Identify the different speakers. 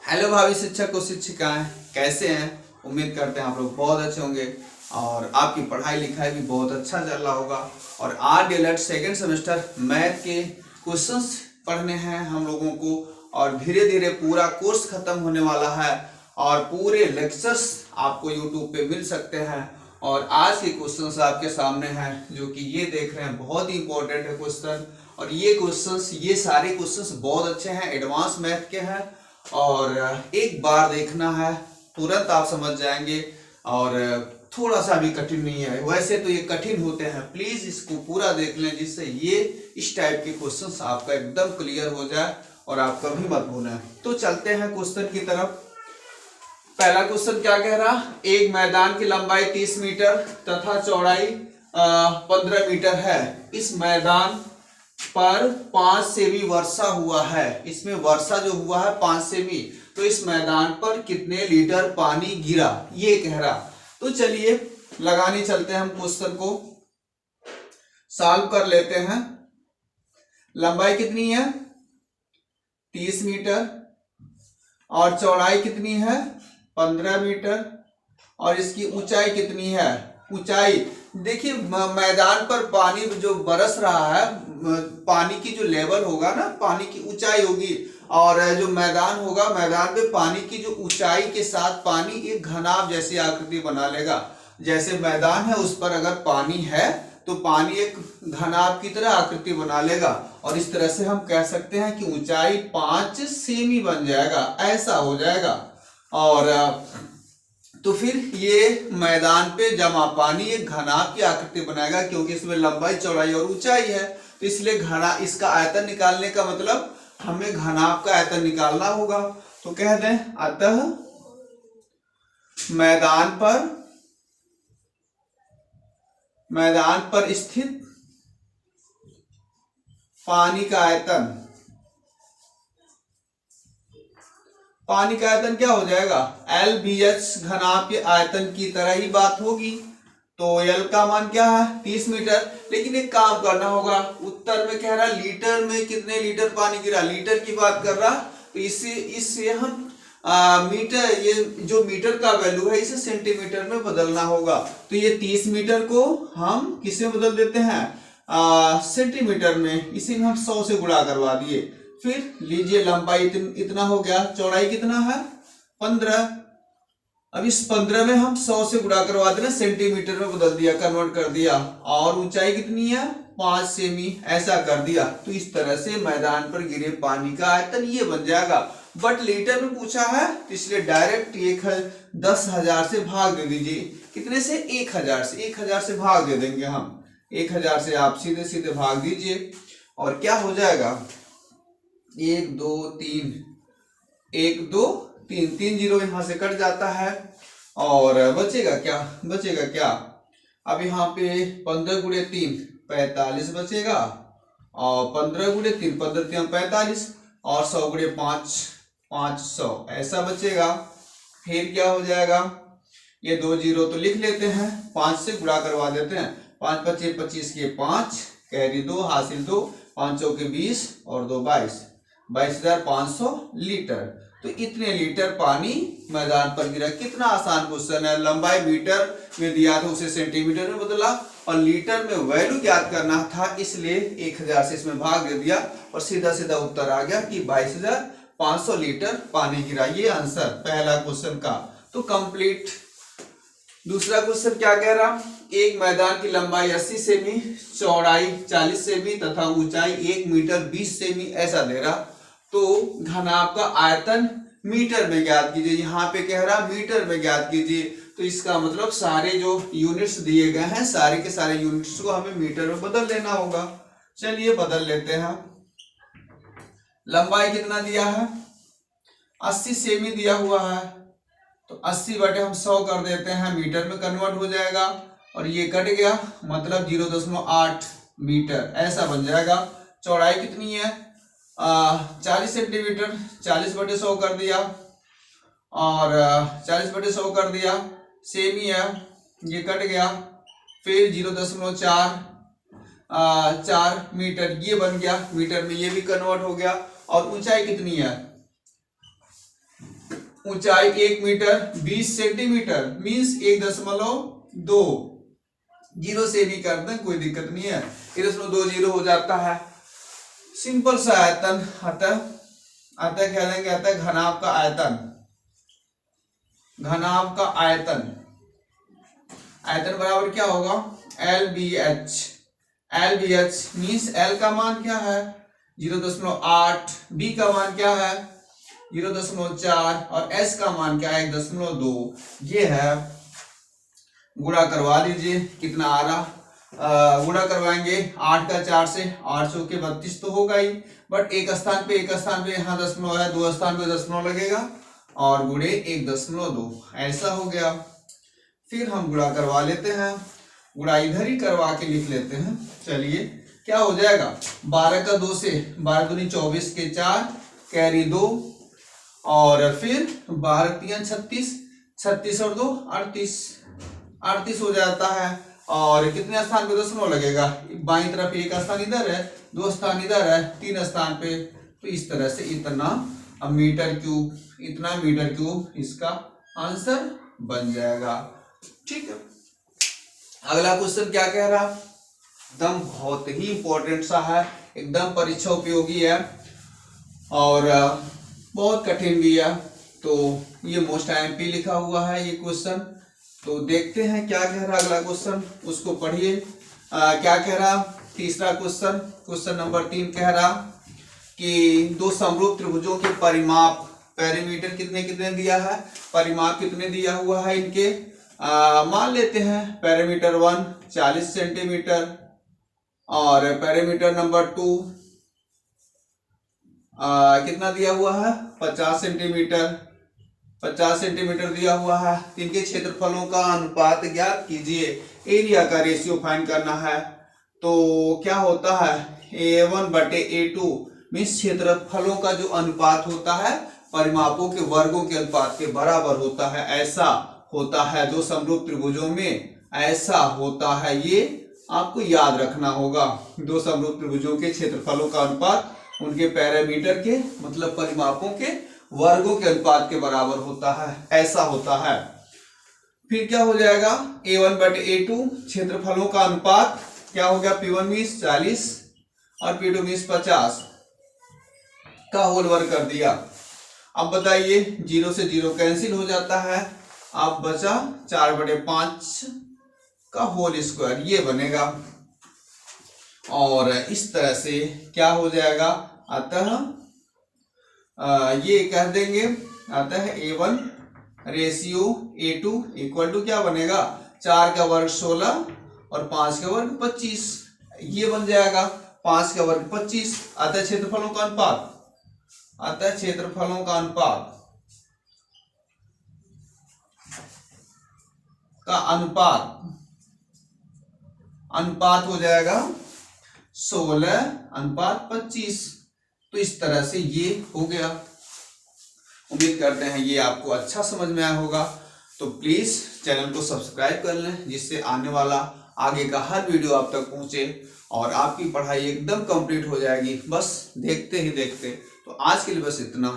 Speaker 1: Hello भावी शिक्षक और शिक्षिकाएं, कैसे हैं। उम्मीद करते हैं आप लोग बहुत अच्छे होंगे और आपकी पढ़ाई लिखाई भी बहुत अच्छा चल रहा होगा। और आज डीएलएड सेकेंड सेमेस्टर मैथ के क्वेश्चंस पढ़ने हैं हम लोगों को और धीरे धीरे पूरा कोर्स खत्म होने वाला है और पूरे लेक्चर्स आपको यूट्यूब पे मिल सकते हैं। और आज के क्वेश्चंस आपके सामने हैं जो कि ये देख रहे हैं, बहुत ही इंपॉर्टेंट है क्वेश्चन। और ये सारे क्वेश्चंस बहुत अच्छे हैं, एडवांस मैथ के हैं और एक बार देखना है, तुरंत आप समझ जाएंगे। और थोड़ा सा भी कठिन नहीं है, वैसे तो ये कठिन होते हैं, प्लीज इसको पूरा देख लें जिससे ये इस टाइप के क्वेश्चंस आपका एकदम क्लियर हो जाए और आप कभी मत भूलें। तो चलते हैं क्वेश्चन की तरफ। पहला क्वेश्चन क्या कह रहा, एक मैदान की लंबाई 30 मीटर तथा चौड़ाई 15 मीटर है। इस मैदान पर 5 सेमी वर्षा हुआ है। इसमें वर्षा जो हुआ है 5 सेमी, तो इस मैदान पर कितने लीटर पानी गिरा, ये कह रहा। तो चलिए लगाने चलते हैं, हम क्वेश्चन को सॉल्व कर लेते हैं। लंबाई कितनी है 30 मीटर और चौड़ाई कितनी है 15 मीटर और इसकी ऊंचाई कितनी है। ऊंचाई देखिए, मैदान पर पानी जो बरस रहा है, पानी की जो लेवल होगा ना, पानी की ऊंचाई होगी और जो मैदान होगा, मैदान पे पानी की जो ऊंचाई के साथ पानी एक घनाभ जैसी आकृति बना लेगा। जैसे मैदान है उस पर अगर पानी है तो पानी एक घनाभ की तरह आकृति बना लेगा और इस तरह से हम कह सकते हैं कि ऊंचाई 5 सेमी बन जाएगा, ऐसा हो जाएगा। और तो फिर ये मैदान पे जमा पानी एक घनाभ की आकृति बनाएगा, क्योंकि इसमें लंबाई चौड़ाई और ऊंचाई है, तो इसलिए घना इसका आयतन निकालने का मतलब हमें घनाभ का आयतन निकालना होगा। तो कह दें अतः मैदान पर स्थित पानी का आयतन क्या हो जाएगा, एल बी एच घनाभ के आयतन की तरह ही बात होगी। तो एल का मान क्या है 30 मीटर। लेकिन एक काम करना होगा, उत्तर में कह रहा लीटर में कितने लीटर पानी गिरा, लीटर की बात कर रहा, तो इससे हम मीटर, ये जो मीटर का वैल्यू है इसे सेंटीमीटर में बदलना होगा। तो ये 30 मीटर को हम किस में बदल देते हैं सेंटीमीटर में, इसी में हम 100 से गुणा करवा दिए। फिर लीजिए लंबाई इतना हो गया, चौड़ाई कितना है 15। अब इस 15 में हम 100 से गुणा करवा देना, सेंटीमीटर में बदल दिया, कन्वर्ट कर दिया। और ऊंचाई कितनी है 5 सेमी, ऐसा कर दिया। तो इस तरह से मैदान पर गिरे पानी का आयतन ये बन जाएगा। बट लीटर में पूछा है तो इसलिए डायरेक्ट 10,000 से भाग दे दीजिए। कितने से 1000 से, 1000 से भाग दे देंगे हम। 1000 से आप सीधे सीधे भाग दीजिए और क्या हो जाएगा 1 2 3 1 2 3 3 जीरो यहां से कट जाता है और बचेगा क्या, अब यहाँ पे 15 गुणे 3 45 बचेगा और 15 गुणे 3 15 3 45 और 100 गुणे 5 500 ऐसा बचेगा। फिर क्या हो जाएगा, ये 2 जीरो तो लिख लेते हैं, 5 से गुणा करवा देते हैं। 5 25 25 के 5 कैरी 2 हासिल 2 5 के 20 और 2 22 22,500 लीटर। तो इतने लीटर पानी मैदान पर गिरा। कितना आसान क्वेश्चन है। लंबाई मीटर में दिया था उसे सेंटीमीटर में बदला और लीटर में वैल्यू ज्ञात करना था, इसलिए 1000 से इसमें भाग दे दिया और सीधा सीधा उत्तर आ गया कि 22,500 लीटर पानी गिरा। ये आंसर पहला क्वेश्चन का तो कंप्लीट। दूसरा क्वेश्चन क्या कह रहा, एक मैदान की लंबाई 80 सेमी, चौड़ाई 40 सेमी तथा ऊंचाई 1 मीटर 20 सेमी ऐसा दे रहा। तो घनाभ का आयतन मीटर में ज्ञात कीजिए। यहाँ पे कह रहा मीटर में ज्ञात कीजिए, तो इसका मतलब सारे जो यूनिट्स दिए गए हैं, सारे के सारे यूनिट्स को हमें मीटर में बदल लेना होगा। चलिए बदल लेते हैं। लंबाई कितना दिया है 80 सेमी दिया हुआ है, तो 80 बटे हम 100 कर देते हैं, मीटर में कन्वर्ट हो जाएगा और ये कट गया, मतलब 0.8 मीटर ऐसा बन जाएगा। चौड़ाई कितनी है 40 सेंटीमीटर, 40 बटे 100 कर दिया और 40 बटे 100 कर दिया, सेमी है, ये कट गया। फिर 0.4 मीटर ये बन गया, मीटर में ये भी कन्वर्ट हो गया। और ऊंचाई कितनी है ऊंचाई 1 मीटर 20 सेंटीमीटर मीन्स 1.2, 0 से भी कर दें कोई दिक्कत नहीं है, 1.20 हो जाता है। सिंपल सा आयतन अतः कह देंगे, अतः घनाभ का आयतन, घनाभ का आयतन, आयतन बराबर क्या होगा LBH। LBH मीन्स L का मान क्या है 0.8, B का मान क्या है 0.4 और S का मान क्या है 1.2। ये है, गुणा करवा लीजिए कितना आ रहा, गुणा करवाएंगे 8 का 4 से, 8 के 32 तो होगा ही, बट एक स्थान पे यहाँ दशमलव है, 2 स्थान पे दशमलव लगेगा और गुणे 1.2 ऐसा हो गया। फिर हम गुणा करवा लेते हैं, गुणा इधर ही करवा के लिख लेते हैं। चलिए क्या हो जाएगा 12 का 2 से 12 दूनी 24 के 4 कैरी 2 और फिर 12 3 36, 36 और 2 38 हो जाता है। और कितने स्थान पे दशमलव लगेगा, बाईं तरफ एक स्थान इधर है, 2 स्थान इधर है, 3 स्थान पे, तो इस तरह से इतना मीटर क्यूब, इतना मीटर क्यूब इसका आंसर बन जाएगा। ठीक है, अगला क्वेश्चन क्या कह रहा, एकदम बहुत ही इंपॉर्टेंट सा है, एकदम परीक्षा उपयोगी है और बहुत कठिन भी है। तो ये मोस्ट IMP लिखा हुआ है ये क्वेश्चन। तो देखते हैं क्या कह रहा अगला क्वेश्चन, उसको पढ़िए। क्या कह रहा तीसरा क्वेश्चन, क्वेश्चन नंबर 3 कह रहा कि दो समरूप त्रिभुजों के परिमाप, पेरीमीटर कितने कितने दिया है, परिमाप कितने दिया हुआ है इनके, मान लेते हैं पेरीमीटर 1 40 सेंटीमीटर और पेरीमीटर नंबर 2 कितना दिया हुआ है 50 सेंटीमीटर, 50 सेंटीमीटर दिया हुआ है। इनके क्षेत्रफलों का अनुपात ज्ञात कीजिए, एरिया का रेशियो फाइंड करना है। तो क्या होता है A1/A2 मीन्स क्षेत्रफलों का जो अनुपात होता है परिमापों के वर्गों के अनुपात के बराबर होता है, ऐसा होता है दो समरूप त्रिभुजों में, ऐसा होता है, ये आपको याद रखना होगा। दो समरूप त्रिभुजों के क्षेत्रफलों का अनुपात उनके पैरामीटर के मतलब परिमापों के वर्गों के अनुपात के बराबर होता है, ऐसा होता है। फिर क्या हो जाएगा A1/A2 क्षेत्रफलों का अनुपात क्या हो गया, P1 मीन्स 40 और P2 मीन्स 50 का होल वर्ग कर दिया। अब बताइए 0 से 0 कैंसिल हो जाता है, अब बचा 4/5 का होल स्क्वायर, ये बनेगा। और इस तरह से क्या हो जाएगा, अतः ये कह देंगे, अतः A1 ratio A2 equal to क्या बनेगा 4 का वर्ग 16 और 5 का वर्ग 25, ये बन जाएगा 5 का वर्ग 25। अतः क्षेत्रफलों का अनुपात, अतः क्षेत्रफलों का अनुपात हो जाएगा 16:25। तो इस तरह से ये हो गया। उम्मीद करते हैं ये आपको अच्छा समझ में आया होगा। तो प्लीज चैनल को सब्सक्राइब कर लें जिससे आने वाला आगे का हर वीडियो आप तक पहुंचे और आपकी पढ़ाई एकदम कंप्लीट हो जाएगी बस देखते ही देखते। तो आज के लिए बस इतना।